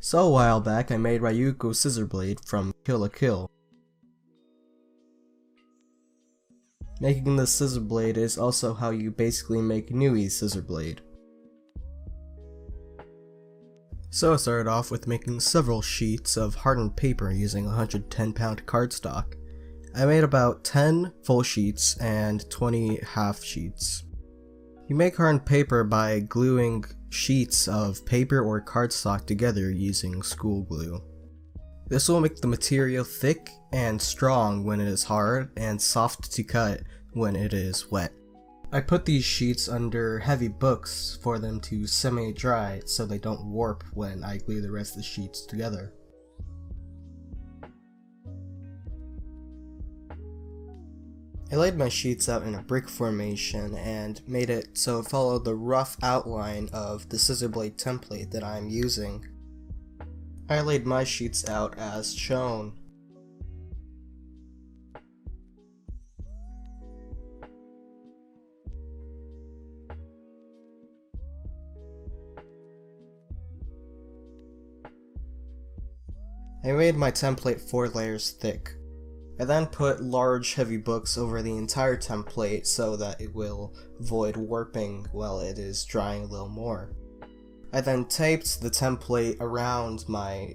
So a while back I made Ryuko Scissor Blade from Kill la Kill. Making this scissor blade is also how you basically make Nui's scissor blade. So I started off with making several sheets of hardened paper using 110-pound cardstock. I made about 10 full sheets and 20 half sheets. You make hardened paper by gluing sheets of paper or cardstock together using school glue. This will make the material thick and strong when it is hard and soft to cut when it is wet. I put these sheets under heavy books for them to semi-dry so they don't warp when I glue the rest of the sheets together. I laid my sheets out in a brick formation and made it so it followed the rough outline of the scissor blade template that I'm using. I laid my sheets out as shown. I made my template 4 layers thick. I then put large heavy books over the entire template so that it will avoid warping while it is drying a little more. I then taped the template around my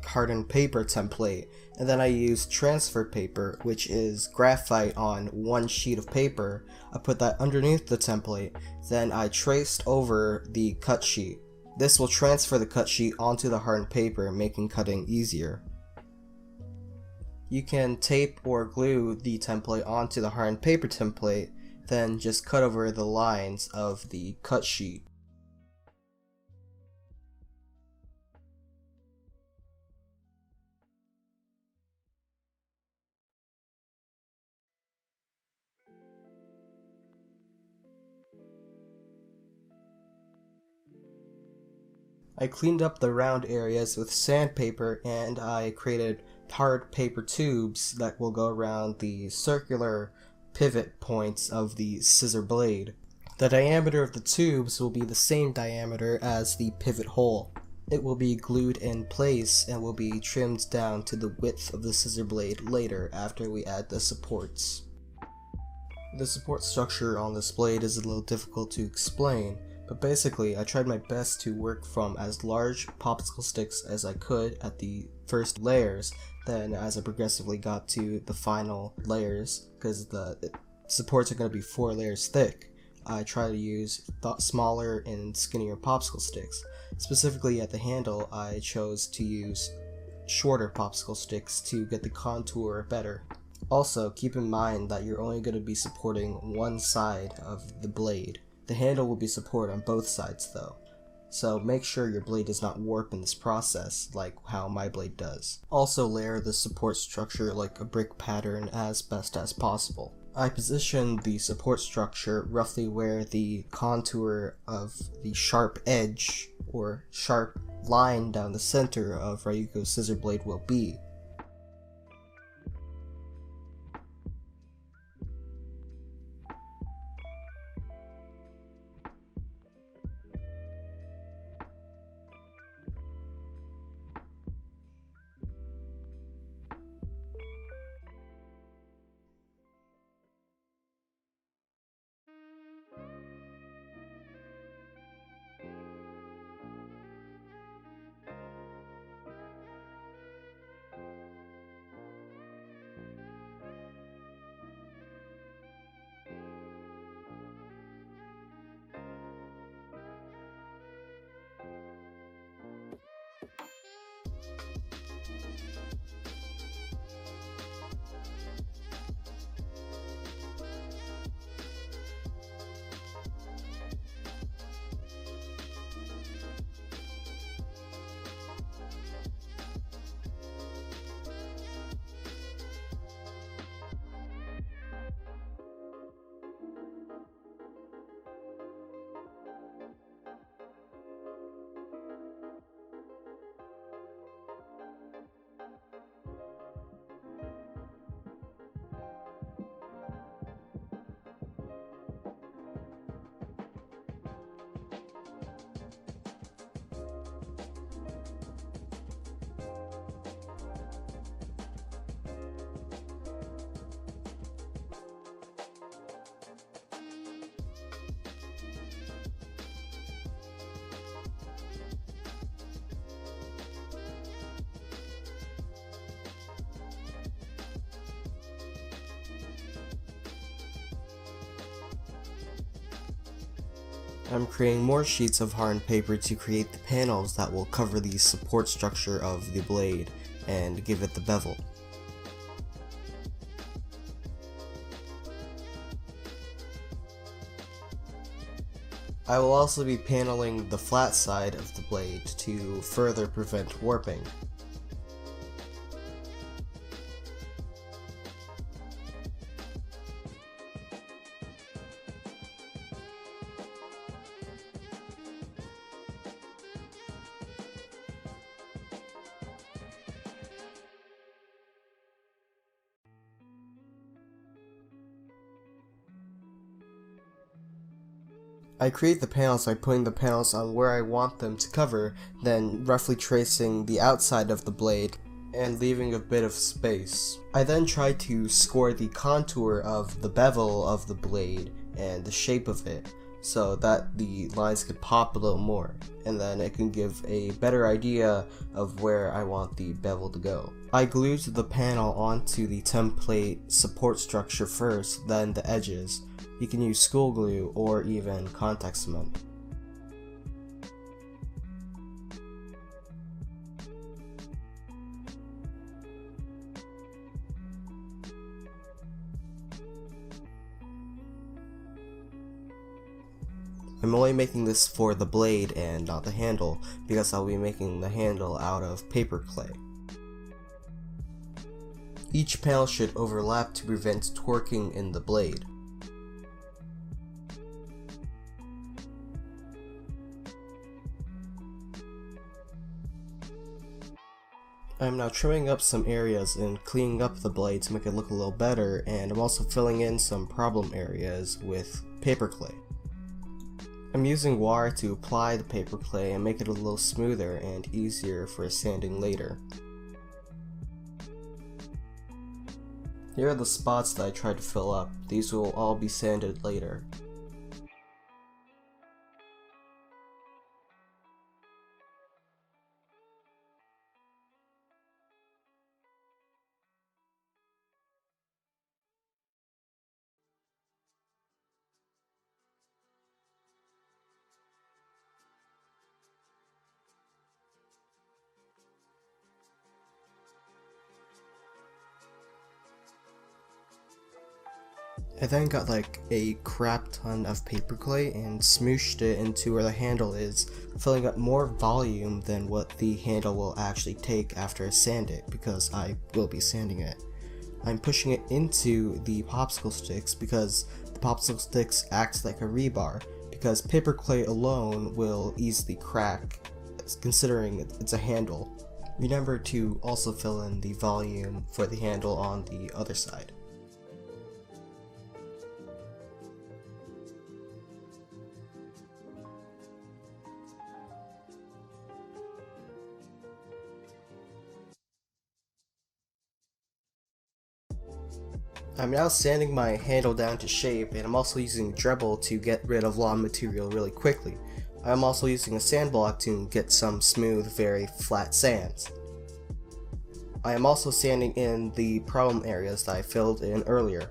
hardened paper template, and then I used transfer paper, which is graphite on one sheet of paper. I put that underneath the template, then I traced over the cut sheet. This will transfer the cut sheet onto the hardened paper, making cutting easier. You can tape or glue the template onto the hardened paper template, then just cut over the lines of the cut sheet. I cleaned up the round areas with sandpaper, and I created hard paper tubes that will go around the circular pivot points of the scissor blade. The diameter of the tubes will be the same diameter as the pivot hole. It will be glued in place and will be trimmed down to the width of the scissor blade later after we add the supports. The support structure on this blade is a little difficult to explain, but basically I tried my best to work from as large popsicle sticks as I could at the first layers. Then as I progressively got to the final layers, because the supports are going to be 4 layers thick, I try to use smaller and skinnier popsicle sticks. Specifically at the handle, I chose to use shorter popsicle sticks to get the contour better. Also, keep in mind that you're only going to be supporting one side of the blade. The handle will be supported on both sides though, so make sure your blade does not warp in this process like how my blade does. Also layer the support structure like a brick pattern as best as possible. I positioned the support structure roughly where the contour of the sharp edge or sharp line down the center of Ryuko's scissor blade will be. I'm creating more sheets of hardened paper to create the panels that will cover the support structure of the blade and give it the bevel. I will also be paneling the flat side of the blade to further prevent warping. I create the panels by putting the panels on where I want them to cover, then roughly tracing the outside of the blade and leaving a bit of space. I then try to score the contour of the bevel of the blade and the shape of it so that the lines could pop a little more, and then it can give a better idea of where I want the bevel to go. I glued the panel onto the template support structure first, then the edges. You can use school glue or even contact cement. I'm only making this for the blade and not the handle because I'll be making the handle out of paper clay. Each panel should overlap to prevent torquing in the blade. I'm now trimming up some areas and cleaning up the blade to make it look a little better, and I'm also filling in some problem areas with paper clay. I'm using wire to apply the paper clay and make it a little smoother and easier for sanding later. Here are the spots that I tried to fill up. These will all be sanded later. I then got like a crap ton of paper clay and smooshed it into where the handle is, filling up more volume than what the handle will actually take after I sand it, because I will be sanding it. I'm pushing it into the popsicle sticks because the popsicle sticks act like a rebar, because paper clay alone will easily crack, considering it's a handle. Remember to also fill in the volume for the handle on the other side. I'm now sanding my handle down to shape, and I'm also using Dremel to get rid of lawn material really quickly. I'm also using a sand block to get some smooth, very flat sands. I am also sanding in the problem areas that I filled in earlier.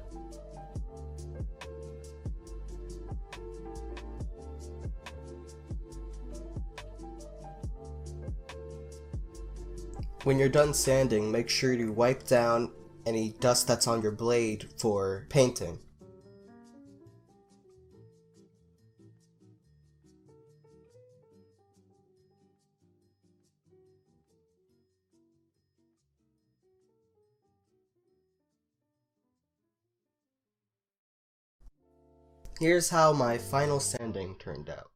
When you're done sanding, make sure to wipe down any dust that's on your blade for painting. Here's how my final sanding turned out.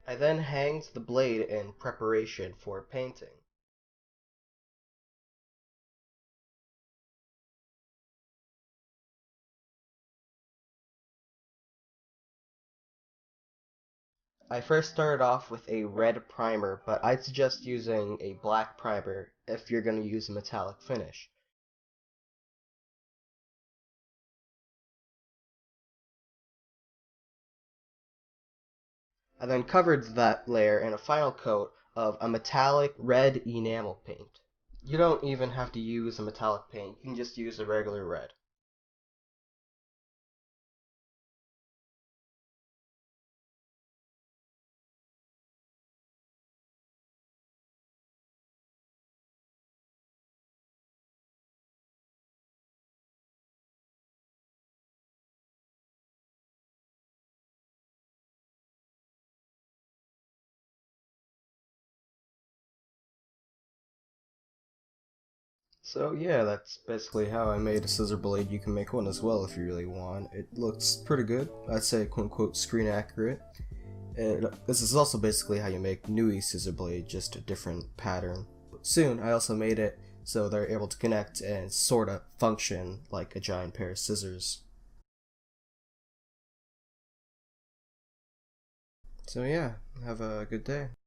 I then hanged the blade in preparation for painting. I first started off with a red primer, but I'd suggest using a black primer if you're going to use a metallic finish. I then covered that layer in a final coat of a metallic red enamel paint. You don't even have to use a metallic paint, you can just use a regular red. So yeah, that's basically how I made a scissor blade. You can make one as well if you really want. It looks pretty good. I'd say quote unquote screen accurate. And this is also basically how you make Nui scissor blade, just a different pattern. Soon I also made it so they're able to connect and sorta function like a giant pair of scissors. So yeah, have a good day.